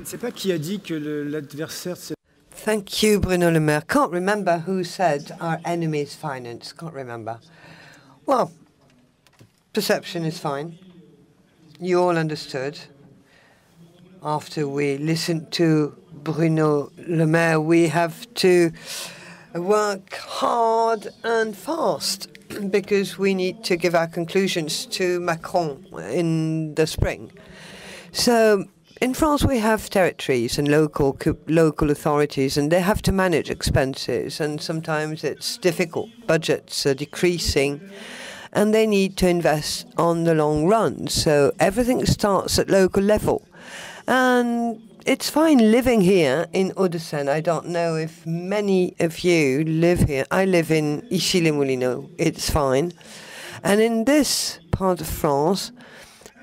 ne sais pas qui a dit que l'adversaire de cette... Thank you, Bruno Le Maire. Can't remember who said our enemy is finance. Can't remember. Well, perception is fine. You all understood. After we listened to Bruno Le Maire, we have to work hard and fast because we need to give our conclusions to Macron in the spring. So in France, we have territories and local authorities, and they have to manage expenses, and sometimes it's difficult. Budgets are decreasing, and they need to invest on the long run. So everything starts at local level. And it's fine living here in Hauts-de-Seine. I don't know if many of you live here. I live in Issy-les-Moulineaux. It's fine. And in this part of France,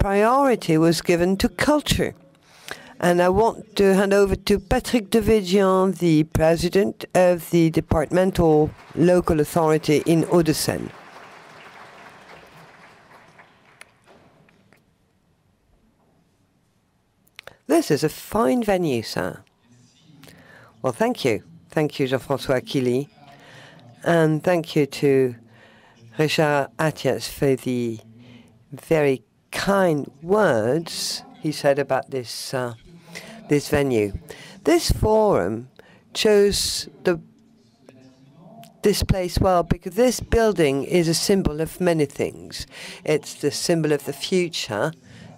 priority was given to culture. And I want to hand over to Patrick Devedjian, the president of the departmental local authority in Hauts-de-Seine. This is a fine venue, sir. Well, thank you. Thank you, Jean-François Killy. And thank you to Richard Attias for the very kind words he said about this this venue. This forum chose this place well because this building is a symbol of many things. It's the symbol of the future.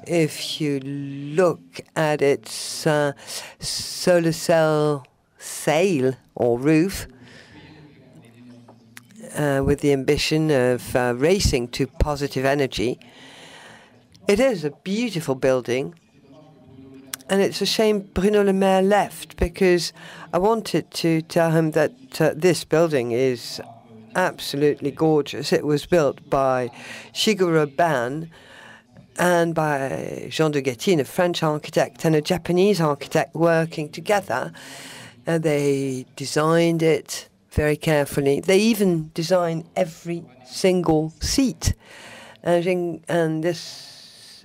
If you look at its solar cell sail or roof, with the ambition of racing to positive energy, it is a beautiful building. And it's a shame Bruno Le Maire left, because I wanted to tell him that this building is absolutely gorgeous. It was built by Shigeru Ban and by Jean de Devedjian, a French architect, and a Japanese architect working together. They designed it very carefully. They even designed every single seat. And this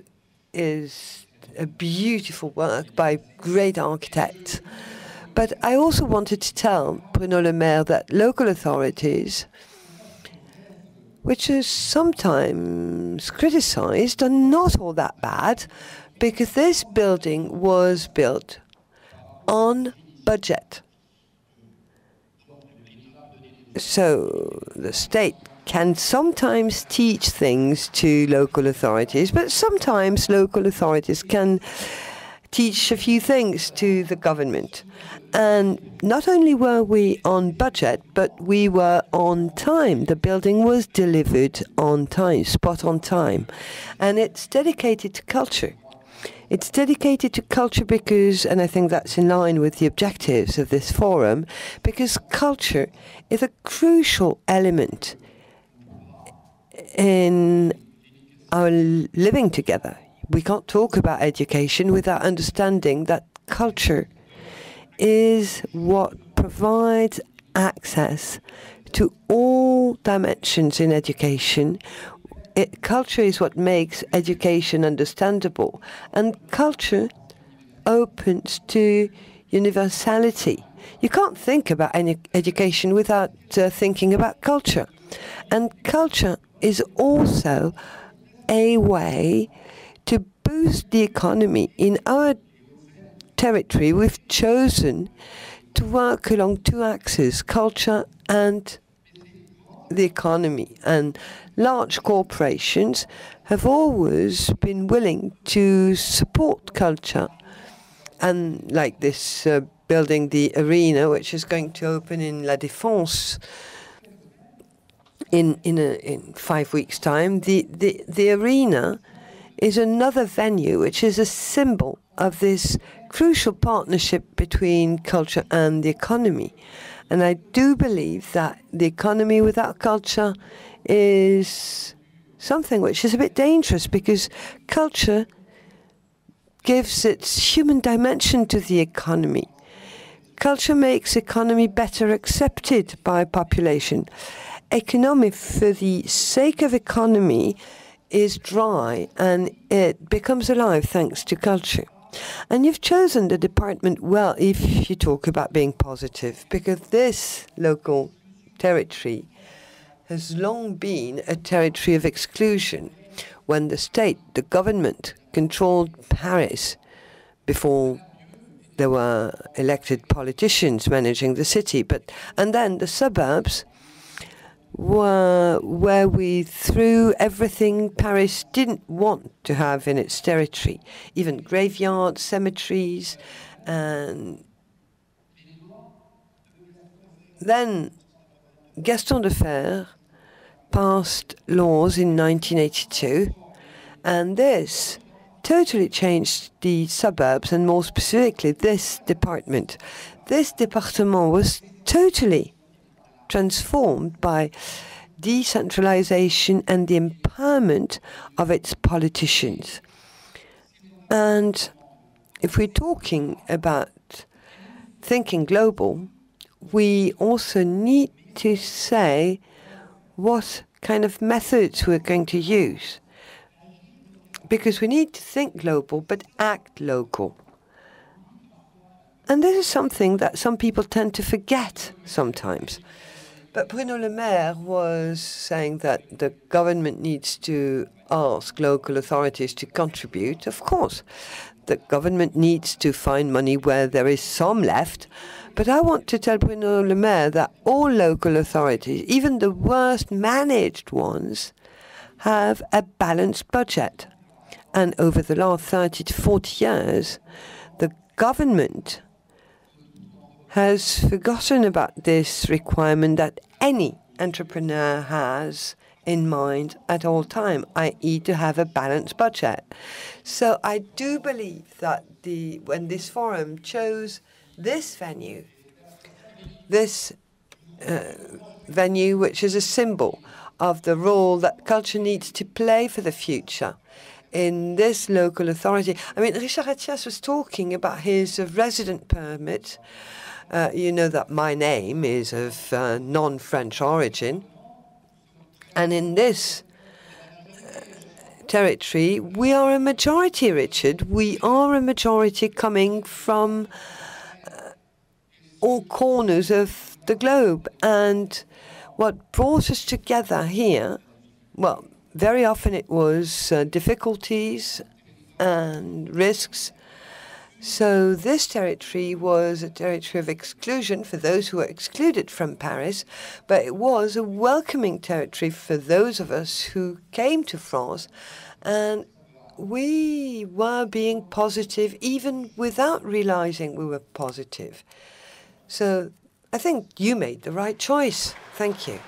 is a beautiful work by great architects. But I also wanted to tell Bruno Le Maire that local authorities, which is sometimes criticized, are not all that bad, because this building was built on budget. So the state can sometimes teach things to local authorities, but sometimes local authorities can teach a few things to the government. And not only were we on budget, but we were on time. The building was delivered on time, spot on time. And it's dedicated to culture. It's dedicated to culture because, and I think that's in line with the objectives of this forum, because culture is a crucial element in our living together. We can't talk about education without understanding that culture is what provides access to all dimensions in education. Culture is what makes education understandable, and culture opens to universality. You can't think about any education without thinking about culture. And culture is also a way to boost the economy. In our territory, we've chosen to work along two axes, culture and the economy. And large corporations have always been willing to support culture. And like this building, the arena, which is going to open in La Défense in 5 weeks' time, the arena is another venue which is a symbol of this crucial partnership between culture and the economy. And I do believe that the economy without culture is something which is a bit dangerous, because culture gives its human dimension to the economy. Culture makes economy better accepted by population. Economy for the sake of economy is dry, and it becomes alive thanks to culture. And you've chosen the department well if you talk about being positive, because this local territory has long been a territory of exclusion. When the state, the government, controlled Paris before there were elected politicians managing the city, and then the suburbs were where we threw everything Paris didn't want to have in its territory, even graveyards, cemeteries, and then Gaston Defferre passed laws in 1982, and this totally changed the suburbs, and more specifically this department. This département was totally transformed by decentralization and the empowerment of its politicians. And if we're talking about thinking global, we also need to say what kind of methods we're going to use. Because we need to think global, but act local. And this is something that some people tend to forget sometimes. But Bruno Le Maire was saying that the government needs to ask local authorities to contribute. Of course, the government needs to find money where there is some left. But I want to tell Bruno Le Maire that all local authorities, even the worst managed ones, have a balanced budget. And over the last 30 to 40 years, the government has forgotten about this requirement that any entrepreneur has in mind at all time, i.e. to have a balanced budget. So I do believe that when this forum chose this venue which is a symbol of the role that culture needs to play for the future in this local authority. I mean, Richard Atias was talking about his resident permit. You know that my name is of non-French origin. And in this territory, we are a majority, Richard. We are a majority coming from all corners of the globe. And what brought us together here, well, very often it was difficulties and risks. So this territory was a territory of exclusion for those who were excluded from Paris, but it was a welcoming territory for those of us who came to France, and we were being positive even without realizing we were positive. So I think you made the right choice. Thank you.